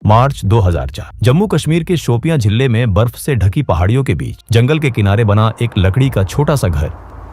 मार्च 2004। जम्मू कश्मीर के शोपियां जिले में बर्फ से ढकी पहाड़ियों के बीच जंगल के किनारे बना एक लकड़ी का छोटा सा घर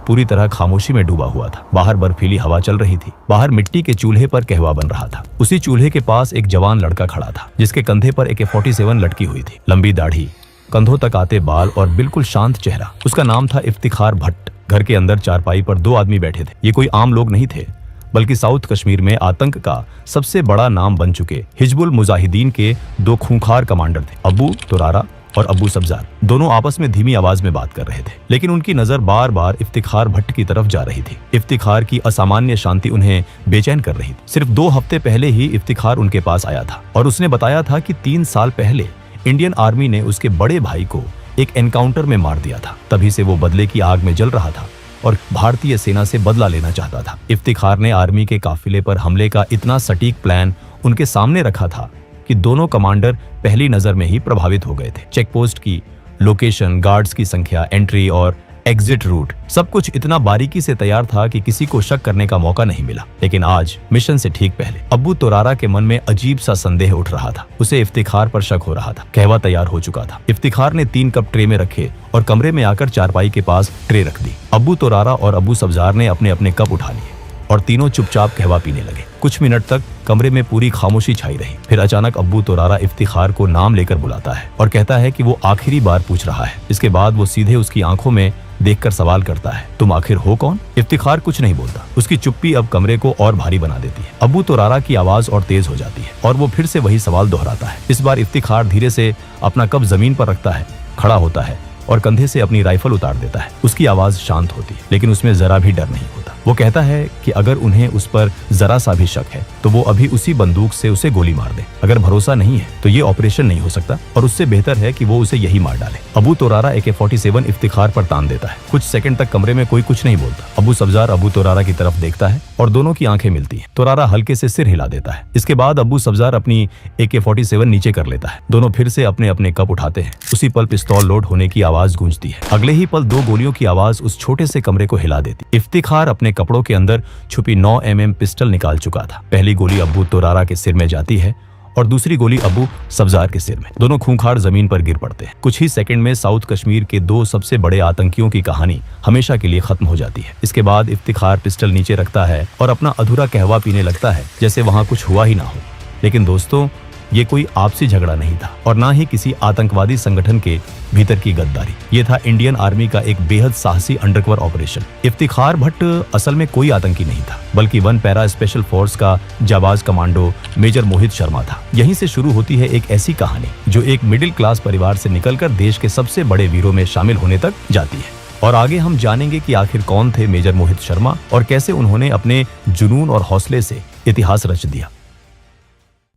पूरी तरह खामोशी में डूबा हुआ था। बाहर बर्फीली हवा चल रही थी। बाहर मिट्टी के चूल्हे पर कहवा बन रहा था। उसी चूल्हे के पास एक जवान लड़का खड़ा था, जिसके कंधे पर AK-47 लटकी हुई थी। लंबी दाढ़ी, कंधों तक आते बाल और बिल्कुल शांत चेहरा। उसका नाम था इफ्तिखार भट्ट। घर के अंदर चारपाई पर 2 आदमी बैठे थे। ये कोई आम लोग नहीं थे, बल्कि साउथ कश्मीर में आतंक का सबसे बड़ा नाम बन चुके हिजबुल मुजाहिदीन के 2 खूंखार कमांडर थे, अबू तुरारा और अबू सब्जार। दोनों आपस में धीमी आवाज में बात कर रहे थे, लेकिन उनकी नजर बार बार इफ्तिखार भट्ट की तरफ जा रही थी। इफ्तिखार की असामान्य शांति उन्हें बेचैन कर रही थी। सिर्फ 2 हफ्ते पहले ही इफ्तिखार उनके पास आया था और उसने बताया था कि 3 साल पहले इंडियन आर्मी ने उसके बड़े भाई को एक एनकाउंटर में मार दिया था। तभी से वो बदले की आग में जल रहा था और भारतीय सेना से बदला लेना चाहता था। इफ्तिखार ने आर्मी के काफिले पर हमले का इतना सटीक प्लान उनके सामने रखा था कि दोनों कमांडर पहली नजर में ही प्रभावित हो गए थे। चेकपोस्ट की लोकेशन, गार्ड्स की संख्या, एंट्री और एग्जिट रूट, सब कुछ इतना बारीकी से तैयार था कि किसी को शक करने का मौका नहीं मिला। लेकिन आज मिशन से ठीक पहले अबू तुरारा के मन में अजीब सा संदेह उठ रहा था। उसे इफ्तिखार पर शक हो रहा था। कहवा तैयार हो चुका था। इफ्तिखार ने 3 कप ट्रे में रखे और कमरे में आकर चारपाई के पास ट्रे रख दी। अबू तुरारा और अबू सब्जार ने अपने अपने कप उठा लिए और तीनों चुपचाप कहवा पीने लगे। कुछ मिनट तक कमरे में पूरी खामोशी छाई रही। फिर अचानक अबू तुरारा इफ्तिखार को नाम लेकर बुलाता है और कहता है कि वो आखिरी बार पूछ रहा है। इसके बाद वो सीधे उसकी आंखों में देखकर सवाल करता है, तुम आखिर हो कौन? इफ्तिखार कुछ नहीं बोलता। उसकी चुप्पी अब कमरे को और भारी बना देती है। अबू तुरारा की आवाज और तेज हो जाती है और वो फिर से वही सवाल दोहराता है। इस बार इफ्तिखार धीरे से अपना कप जमीन पर रखता है, खड़ा होता है और कंधे से अपनी राइफल उतार देता है। उसकी आवाज शांत होती है, लेकिन उसमें जरा भी डर नहीं होता। वो कहता है कि अगर उन्हें उस पर जरा सा भी शक है तो वो अभी उसी बंदूक से उसे गोली मार दे। अगर भरोसा नहीं है तो ये ऑपरेशन नहीं हो सकता और उससे बेहतर है कि वो उसे यही मार डाले। अबू तुरारा AK-47 इफ्तिखार पर तान देता है। कुछ सेकंड तक कमरे में कोई कुछ नहीं बोलता। अबू सब्जार अबू तुरारा की तरफ देखता है और दोनों की आंखें मिलती हैं। तुरारा हल्के से सिर हिला देता है। इसके बाद अबू सब्जार अपनी AK-47 नीचे कर लेता है। दोनों फिर से अपने अपने कप उठाते हैं। उसी पल पिस्तौल लोड होने की आवाज गूंजती है। अगले ही पल 2 गोलियों की आवाज उस छोटे से कमरे को हिला देती। इफ्तिखार अपने कपड़ों के अंदर छुपी 9 mm पिस्टल निकाल चुका था। पहली गोली अबू तुरारा के सिर में जाती है और दूसरी गोली अबू सब्जार के सिर में। दोनों खूंखार जमीन पर गिर पड़ते हैं। कुछ ही सेकंड में साउथ कश्मीर के 2 सबसे बड़े आतंकियों की कहानी हमेशा के लिए खत्म हो जाती है। इसके बाद इफ्तिखार पिस्टल नीचे रखता है और अपना अधूरा कहवा पीने लगता है, जैसे वहां कुछ हुआ ही ना हो। लेकिन दोस्तों, ये कोई आपसी झगड़ा नहीं था और ना ही किसी आतंकवादी संगठन के भीतर की गद्दारी। ये था इंडियन आर्मी का एक बेहद साहसी अंडरकवर ऑपरेशन। इफ्तिखार भट्ट असल में कोई आतंकी नहीं था, बल्कि 1 पैरा स्पेशल फोर्स का जाबाज कमांडो मेजर मोहित शर्मा था। यहीं से शुरू होती है एक ऐसी कहानी जो एक मिडिल क्लास परिवार से निकलकर देश के सबसे बड़े वीरों में शामिल होने तक जाती है। और आगे हम जानेंगे कि आखिर कौन थे मेजर मोहित शर्मा और कैसे उन्होंने अपने जुनून और हौसले से इतिहास रच दिया।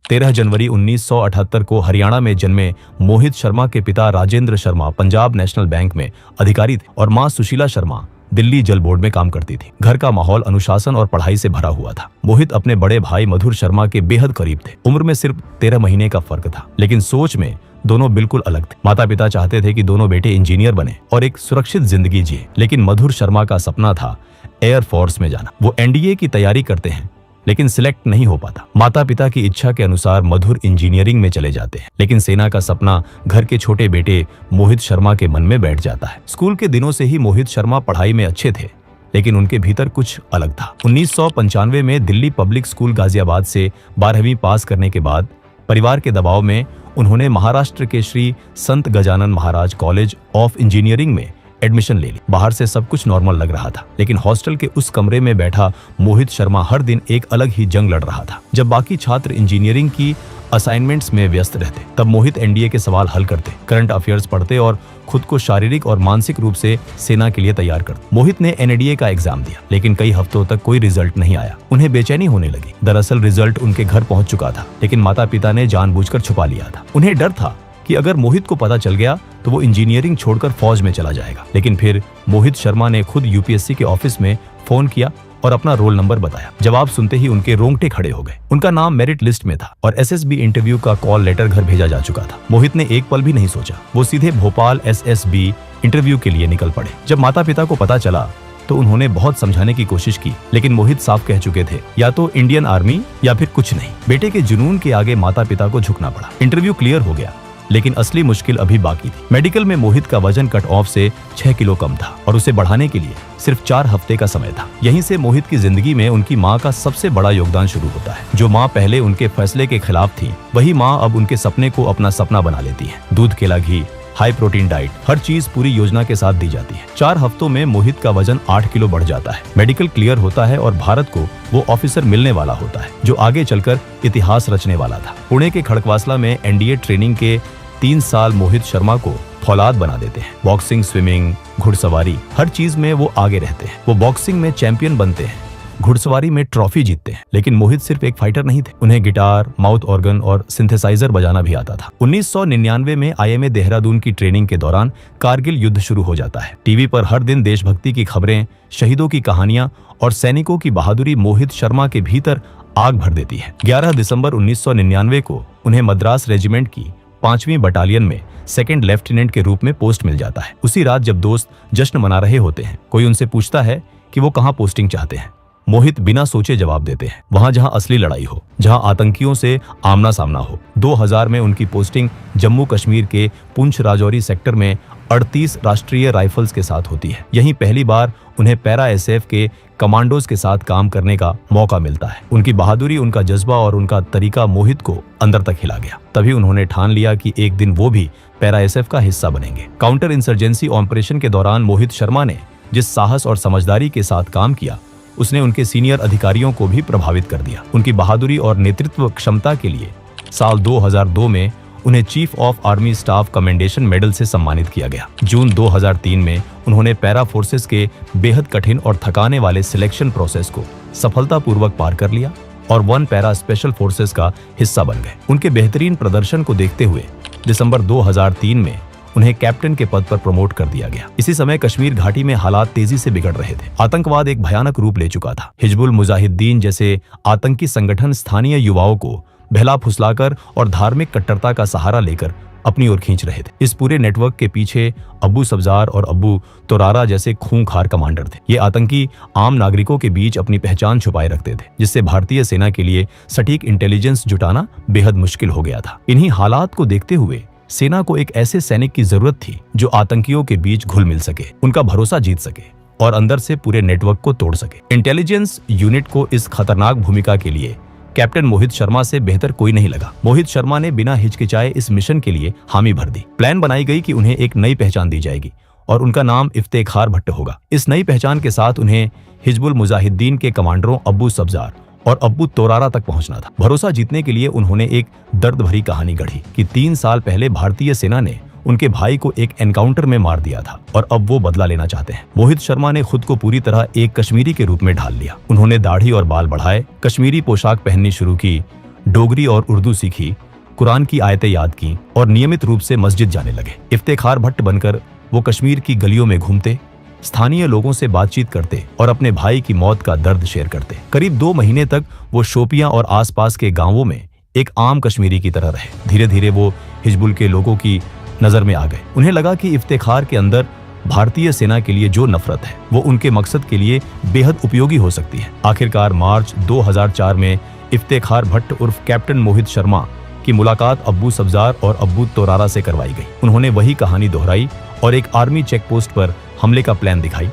13 जनवरी 1978 को हरियाणा में जन्मे मोहित शर्मा के पिता राजेंद्र शर्मा पंजाब नेशनल बैंक में अधिकारी थे और मां सुशीला शर्मा दिल्ली जल बोर्ड में काम करती थी। घर का माहौल अनुशासन और पढ़ाई से भरा हुआ था। मोहित अपने बड़े भाई मधुर शर्मा के बेहद करीब थे। उम्र में सिर्फ 13 महीने का फर्क था, लेकिन सोच में दोनों बिल्कुल अलग थे। माता पिता चाहते थे कि दोनों बेटे इंजीनियर बने और एक सुरक्षित जिंदगी जिए, लेकिन मधुर शर्मा का सपना था एयर फोर्स में जाना। वो NDA की तैयारी करते हैं, लेकिन सिलेक्ट नहीं हो पाता। माता पिता की इच्छा के अनुसार मधुर इंजीनियरिंग में चले जाते हैं, लेकिन सेना का सपना घर के छोटे बेटे मोहित शर्मा के मन में बैठ जाता है। स्कूल के दिनों से ही मोहित शर्मा पढ़ाई में अच्छे थे, लेकिन उनके भीतर कुछ अलग था। 1995 में दिल्ली पब्लिक स्कूल गाजियाबाद से 12वीं पास करने के बाद परिवार के दबाव में उन्होंने महाराष्ट्र के श्री संत Gajanan Maharaj college of engineering में एडमिशन ले ली। बाहर से सब कुछ नॉर्मल लग रहा था, लेकिन हॉस्टल के उस कमरे में बैठा मोहित शर्मा हर दिन एक अलग ही जंग लड़ रहा था। जब बाकी छात्र इंजीनियरिंग की असाइनमेंट्स में व्यस्त रहते, तब मोहित NDA के सवाल हल करते, करंट अफेयर्स पढ़ते और खुद को शारीरिक और मानसिक रूप से सेना के लिए तैयार करते। मोहित ने NDA का एग्जाम दिया, लेकिन कई हफ्तों तक कोई रिजल्ट नहीं आया। उन्हें बेचैनी होने लगी। दरअसल रिजल्ट उनके घर पहुंच चुका था, लेकिन माता पिता ने जानबूझकर छुपा लिया था। उन्हें डर था कि अगर मोहित को पता चल गया तो वो इंजीनियरिंग छोड़कर फौज में चला जाएगा। लेकिन फिर मोहित शर्मा ने खुद UPSC के ऑफिस में फोन किया और अपना रोल नंबर बताया। जवाब सुनते ही उनके रोंगटे खड़े हो गए। उनका नाम मेरिट लिस्ट में था और SSB इंटरव्यू का कॉल लेटर घर भेजा जा चुका था। मोहित ने एक पल भी नहीं सोचा, वो सीधे भोपाल SSB इंटरव्यू के लिए निकल पड़े। जब माता पिता को पता चला तो उन्होंने बहुत समझाने की कोशिश की, लेकिन मोहित साफ कह चुके थे, या तो इंडियन आर्मी या फिर कुछ नहीं। बेटे के जुनून के आगे माता पिता को झुकना पड़ा। इंटरव्यू क्लियर हो गया, लेकिन असली मुश्किल अभी बाकी थी। मेडिकल में मोहित का वजन कट ऑफ से 6 किलो कम था और उसे बढ़ाने के लिए सिर्फ 4 हफ्ते का समय था। यहीं से मोहित की जिंदगी में उनकी माँ का सबसे बड़ा योगदान शुरू होता है। जो माँ पहले उनके फैसले के खिलाफ थी, वही माँ अब उनके सपने को अपना सपना बना लेती है। दूध, केला, घी, हाई प्रोटीन डाइट, हर चीज पूरी योजना के साथ दी जाती है। 4 हफ्तों में मोहित का वजन 8 किलो बढ़ जाता है। मेडिकल क्लियर होता है और भारत को वो ऑफिसर मिलने वाला होता है जो आगे चलकर इतिहास रचने वाला था। पुणे के खड़कवासला में एनडीए ट्रेनिंग के 3 साल मोहित शर्मा को फौलाद बना देते हैं। बॉक्सिंग, स्विमिंग, घुड़सवारी, हर चीज में वो आगे रहते हैं। वो बॉक्सिंग में चैंपियन बनते हैं, घुड़सवारी में ट्रॉफी जीतते हैं। लेकिन मोहित सिर्फ एक फाइटर नहीं थे, उन्हें गिटार, माउथ ऑर्गन और सिंथेसाइजर बजाना भी आता था। 1999 में आईएमए देहरादून की ट्रेनिंग के दौरान कारगिल युद्ध शुरू हो जाता है। टीवी पर हर दिन देशभक्ति की खबरें, शहीदों की कहानियां और सैनिकों की बहादुरी मोहित शर्मा के भीतर आग भर देती है। 11 दिसंबर 1999 को उन्हें मद्रास रेजिमेंट की 5वीं बटालियन में 2nd लेफ्टिनेंट के रूप में पोस्ट मिल जाता है। उसी रात जब दोस्त जश्न मना रहे होते हैं, कोई उनसे पूछता है कि वो कहाँ पोस्टिंग चाहते हैं। मोहित बिना सोचे जवाब देते हैं, वहां जहां असली लड़ाई हो, जहां आतंकियों से आमना सामना हो। 2000 में उनकी पोस्टिंग जम्मू कश्मीर के पुंछ राजौरी सेक्टर में 38 राष्ट्रीय राइफल्स के साथ होती है। यहीं पहली बार उन्हें पैरा एसएफ के कमांडोज के साथ काम करने का मौका मिलता है। उनकी बहादुरी, उनका जज्बा और उनका तरीका मोहित को अंदर तक हिला गया। तभी उन्होंने ठान लिया कि एक दिन वो भी पैरा एसएफ का हिस्सा बनेंगे। काउंटर इंसर्जेंसी ऑपरेशन के दौरान मोहित शर्मा ने जिस साहस और समझदारी के साथ काम किया, उसने उनके सीनियर अधिकारियों को भी प्रभावित कर दिया। उनकी बहादुरी और नेतृत्व क्षमता के लिए साल 2002 में उन्हें chief of army staff commendation medal से सम्मानित किया गया। जून 2003 में उन्होंने पैरा फोर्सेस के बेहद कठिन और थकाने वाले सिलेक्शन प्रोसेस को सफलतापूर्वक पार कर लिया और 1 पैरा स्पेशल फोर्सेस का हिस्सा बन गए। उनके बेहतरीन प्रदर्शन को देखते हुए दिसंबर 2003 में उन्हें कैप्टन के पद पर प्रमोट कर दिया गया। इसी समय कश्मीर घाटी में हालात तेजी से बिगड़ रहे थे। आतंकवाद एक भयानक रूप ले चुका था। हिजबुल मुजाहिदीन जैसे आतंकी संगठन स्थानीय युवाओं को बहला फुसलाकर और धार्मिक कट्टरता का सहारा लेकर अपनी ओर खींच रहे थे। इस पूरे नेटवर्क के पीछे अब्बू सब्जार और अब्बू तोरारा जैसे खूंखार कमांडर थे। ये आतंकी आम नागरिकों के बीच अपनी पहचान छुपाए रखते थे, जिससे भारतीय सेना के लिए सटीक इंटेलिजेंस जुटाना बेहद मुश्किल हो गया था। इन्हीं हालात को देखते हुए सेना को एक ऐसे सैनिक की जरूरत थी जो आतंकियों के बीच घुल मिल सके, उनका भरोसा जीत सके और अंदर से पूरे नेटवर्क को तोड़ सके। इंटेलिजेंस यूनिट को इस खतरनाक भूमिका के लिए कैप्टन मोहित शर्मा से बेहतर कोई नहीं लगा। मोहित शर्मा ने बिना हिचकिचाए इस मिशन के लिए हामी भर दी। प्लान बनाई गई कि उन्हें एक नई पहचान दी जाएगी और उनका नाम इफ्तेखार भट्ट होगा। इस नई पहचान के साथ उन्हें हिजबुल मुजाहिदीन के कमांडरों अब्बू सब्जार और अब्बू तोरारा तक पहुंचना था। भरोसा जीतने के लिए उन्होंने एक दर्द भरी कहानी गढ़ी कि 3 साल पहले भारतीय सेना ने उनके भाई को एक एनकाउंटर में मार दिया था और अब वो बदला लेना चाहते हैं। मोहित शर्मा ने खुद को पूरी तरह एक कश्मीरी के रूप में ढाल लिया। उन्होंने दाढ़ी और बाल बढ़ाए, कश्मीरी पोशाक पहननी शुरू की, डोगरी और उर्दू सीखी, कुरान की आयतें याद की और नियमित रूप से मस्जिद जाने लगे। इफ्तेखार भट्ट बनकर वो कश्मीर की गलियों में घूमते, स्थानीय लोगों से बातचीत करते और अपने भाई की मौत का दर्द शेयर करते। करीब 2 महीने तक वो शोपियां और आसपास के गांवों में एक आम कश्मीरी की तरह रहे। धीरे धीरे वो हिजबुल के लोगों की नजर में आ गए। उन्हें लगा कि इफ्तेखार के अंदर भारतीय सेना के लिए जो नफरत है वो उनके मकसद के लिए बेहद उपयोगी हो सकती है। आखिरकार मार्च 2004 में इफ्तेखार भट्ट उर्फ कैप्टन मोहित शर्मा की मुलाकात अब्बू सब्जार और अब्बू तोरारा से करवाई गई। उन्होंने वही कहानी दोहराई और एक आर्मी चेक पोस्ट पर हमले का प्लान दिखाई,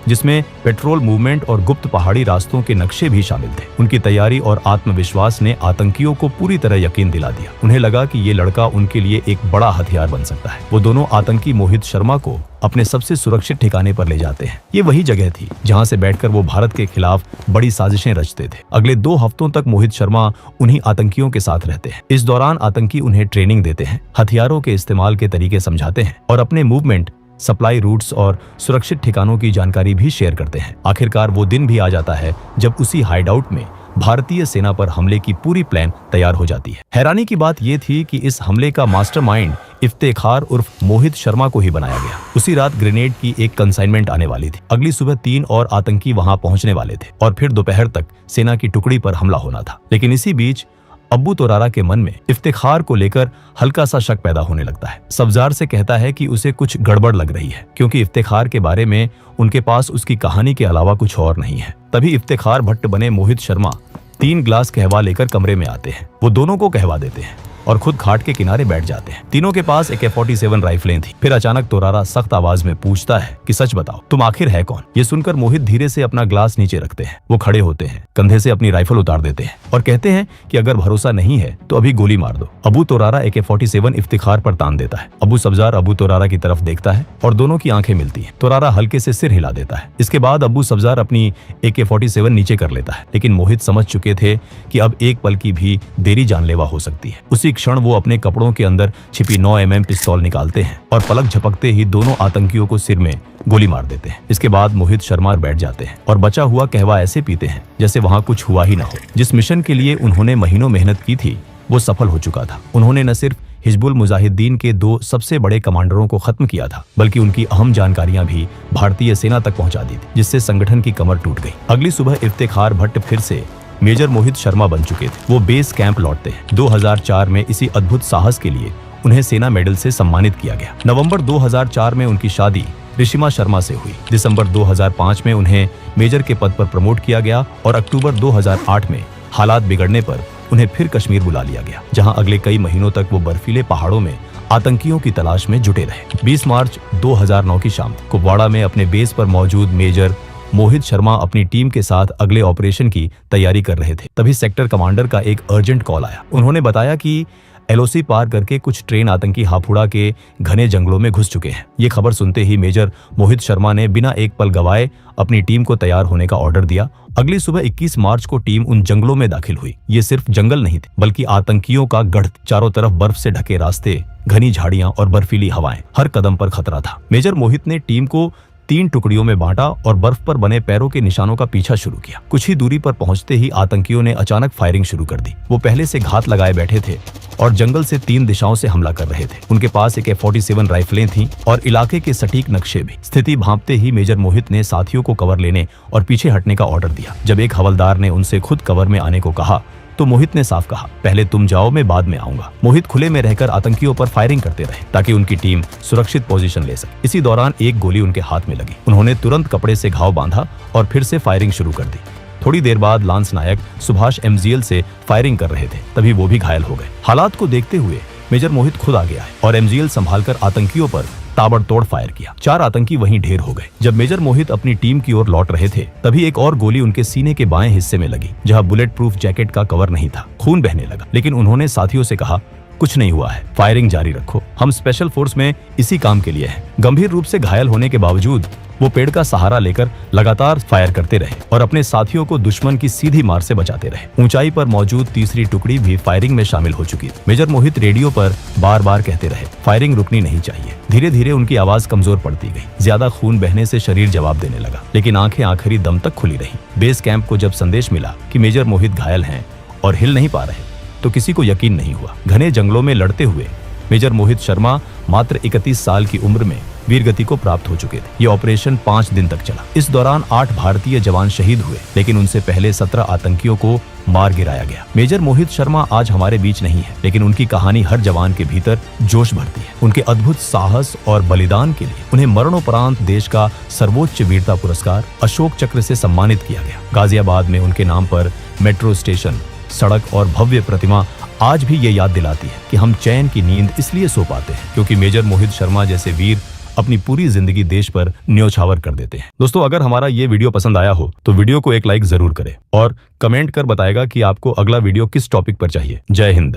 जिसमें पेट्रोल मूवमेंट और गुप्त पहाड़ी रास्तों के नक्शे भी शामिल थे। उनकी तैयारी और आत्मविश्वास ने आतंकियों को पूरी तरह यकीन दिला दिया। उन्हें लगा कि ये लड़का उनके लिए एक बड़ा हथियार बन सकता है। वो दोनों आतंकी मोहित शर्मा को अपने सबसे सुरक्षित ठिकाने पर ले जाते हैं। ये वही जगह थी जहां से बैठकर वो भारत के खिलाफ बड़ी साजिशें रचते थे। अगले 2 हफ्तों तक मोहित शर्मा उन्हीं आतंकियों के साथ रहते हैं। इस दौरान आतंकी उन्हें ट्रेनिंग देते हैं, हथियारों के इस्तेमाल के तरीके समझाते हैं और अपने मूवमेंट, सप्लाई रूट्स और सुरक्षित ठिकानों की जानकारी भी शेयर करते हैं। आखिरकार वो दिन भी आ जाता है जब उसी हाइडआउट में भारतीय सेना पर हमले की पूरी प्लान तैयार हो जाती है। हैरानी की बात यह थी कि इस हमले का मास्टरमाइंड इफ्तेखार उर्फ मोहित शर्मा को ही बनाया गया। उसी रात ग्रेनेड की एक कंसाइनमेंट आने वाली थी। अगली सुबह 3 और आतंकी वहां पहुंचने वाले थे और फिर दोपहर तक सेना की टुकड़ी पर हमला होना था। लेकिन इसी बीच अब्बू तोरारा के मन में इफ्तिखार को लेकर हल्का सा शक पैदा होने लगता है। सब्जार से कहता है कि उसे कुछ गड़बड़ लग रही है, क्योंकि इफ्तिखार के बारे में उनके पास उसकी कहानी के अलावा कुछ और नहीं है। तभी इफ्तिखार भट्ट बने मोहित शर्मा 3 ग्लास कहवा लेकर कमरे में आते हैं। वो दोनों को कहवा देते हैं और खुद खाट के किनारे बैठ जाते हैं। तीनों के पास AK-47 राइफलें थी। फिर अचानक तोरारा सख्त आवाज में पूछता है कि सच बताओ, तुम आखिर है कौन? ये सुनकर मोहित धीरे से अपना ग्लास नीचे रखते हैं। वो खड़े होते हैं, कंधे से अपनी राइफल उतार देते हैं और कहते हैं कि अगर भरोसा नहीं है तो अभी गोली मार दो। अबू तोरारा AK-47 इफ्तिखार पर तान देता है। अबू सब्जार अबू तोरारा की तरफ देखता है और दोनों की आंखें मिलती हैं। तोरारा हल्के से सिर हिला देता है। इसके बाद अबू सब्जार अपनी AK-47 नीचे कर लेता है, लेकिन मोहित समझ चुके थे कि अब एक पल की भी देरी जानलेवा हो सकती है। उसी क्षण वो अपने कपड़ों के अंदर छिपी 9mm पिस्तौल निकालते हैं और पलक झपकते ही दोनों आतंकियों को सिर में गोली मार देते हैं। इसके बाद मोहित शर्मा बैठ जाते हैं और बचा हुआ कहवा ऐसे पीते हैं जैसे वहां कुछ हुआ ही न हो। जिस मिशन के लिए उन्होंने महीनों मेहनत की थी वो सफल हो चुका था। उन्होंने न सिर्फ हिजबुल मुजाहिदीन के 2 सबसे बड़े कमांडरों को खत्म किया था, बल्कि उनकी अहम जानकारियां भी भारतीय सेना तक पहुंचा दी थी, जिससे संगठन की कमर टूट गई। अगली सुबह इफ्तिखार भट्ट फिर से मेजर मोहित शर्मा बन चुके थे। वो बेस कैंप लौटते हैं। 2004 में इसी अद्भुत साहस के लिए उन्हें सेना मेडल से सम्मानित किया गया। नवंबर 2004 में उनकी शादी ऋषिमा शर्मा से हुई। दिसंबर 2005 में उन्हें मेजर के पद पर प्रमोट किया गया और अक्टूबर 2008 में हालात बिगड़ने पर उन्हें फिर कश्मीर बुला लिया गया, जहां अगले कई महीनों तक वो बर्फीले पहाड़ों में आतंकियों की तलाश में जुटे रहे। 20 मार्च 2009 की शाम कुपवाड़ा में अपने बेस पर मौजूद मेजर मोहित शर्मा अपनी टीम के साथ अगले ऑपरेशन की तैयारी कर रहे थे। तभी सेक्टर कमांडर का एक अर्जेंट कॉल आया। उन्होंने बताया कि LOC पार करके कुछ ट्रेन आतंकी हापुड़ा के घने जंगलों में घुस चुके हैं। ये खबर सुनते ही मेजर मोहित शर्मा ने बिना एक पल गवाए अपनी टीम को तैयार होने का ऑर्डर दिया। अगली सुबह 21 मार्च को टीम उन जंगलों में दाखिल हुई। ये सिर्फ जंगल नहीं थे, बल्कि आतंकियों का गढ़। चारों तरफ बर्फ से ढके रास्ते, घनी झाड़ियां और बर्फीली हवाएं, हर कदम पर खतरा था। मेजर मोहित ने टीम को 3 टुकड़ियों में बांटा और बर्फ पर बने पैरों के निशानों का पीछा शुरू किया। कुछ ही दूरी पर पहुंचते ही आतंकियों ने अचानक फायरिंग शुरू कर दी। वो पहले से घात लगाए बैठे थे और जंगल से 3 दिशाओं से हमला कर रहे थे। उनके पास AK-47 राइफलें थीं और इलाके के सटीक नक्शे भी। स्थिति भांपते ही मेजर मोहित ने साथियों को कवर लेने और पीछे हटने का ऑर्डर दिया। जब एक हवलदार ने उनसे खुद कवर में आने को कहा तो मोहित ने साफ कहा, पहले तुम जाओ, मैं बाद में आऊंगा। मोहित खुले में रहकर आतंकियों पर फायरिंग करते रहे ताकि उनकी टीम सुरक्षित पोजीशन ले सके। इसी दौरान एक गोली उनके हाथ में लगी। उन्होंने तुरंत कपड़े से घाव बांधा और फिर से फायरिंग शुरू कर दी। थोड़ी देर बाद लांस नायक सुभाष MGL से फायरिंग कर रहे थे, तभी वो भी घायल हो गए। हालात को देखते हुए मेजर मोहित खुद आ गया है और MGL संभालकर आतंकियों पर ताबड़तोड़ फायर किया। 4 आतंकी वहीं ढेर हो गए। जब मेजर मोहित अपनी टीम की ओर लौट रहे थे, तभी एक और गोली उनके सीने के बाएं हिस्से में लगी, जहां बुलेट प्रूफ जैकेट का कवर नहीं था। खून बहने लगा, लेकिन उन्होंने साथियों से कहा, कुछ नहीं हुआ है, फायरिंग जारी रखो, हम स्पेशल फोर्स में इसी काम के लिए हैं। गंभीर रूप से घायल होने के बावजूद वो पेड़ का सहारा लेकर लगातार फायर करते रहे और अपने साथियों को दुश्मन की सीधी मार से बचाते रहे। ऊंचाई पर मौजूद तीसरी टुकड़ी भी फायरिंग में शामिल हो चुकी थी। मेजर मोहित रेडियो पर बार बार कहते रहे, फायरिंग रुकनी नहीं चाहिए। धीरे धीरे उनकी आवाज कमजोर पड़ती गई। ज्यादा खून बहने से शरीर जवाब देने लगा, लेकिन आंखें आखिरी दम तक खुली रही। बेस कैंप को जब संदेश मिला कि मेजर मोहित घायल हैं और हिल नहीं पा रहे, तो किसी को यकीन नहीं हुआ। घने जंगलों में लड़ते हुए मेजर मोहित शर्मा मात्र 31 साल की उम्र में वीरगति को प्राप्त हो चुके थे। ये ऑपरेशन 5 दिन तक चला। इस दौरान 8 भारतीय जवान शहीद हुए, लेकिन उनसे पहले 17 आतंकियों को मार गिराया गया। मेजर मोहित शर्मा आज हमारे बीच नहीं है, लेकिन उनकी कहानी हर जवान के भीतर जोश भरती है। उनके अद्भुत साहस और बलिदान के लिए उन्हें मरणोपरांत देश का सर्वोच्च वीरता पुरस्कार अशोक चक्र से सम्मानित किया गया। गाजियाबाद में उनके नाम पर मेट्रो स्टेशन, सड़क और भव्य प्रतिमा आज भी ये याद दिलाती है कि हम चैन की नींद इसलिए सो पाते हैं क्योंकि मेजर मोहित शर्मा जैसे वीर अपनी पूरी जिंदगी देश पर न्योछावर कर देते हैं। दोस्तों, अगर हमारा ये वीडियो पसंद आया हो तो वीडियो को एक लाइक जरूर करें और कमेंट कर बताएगा कि आपको अगला वीडियो किस टॉपिक पर चाहिए। जय हिंद।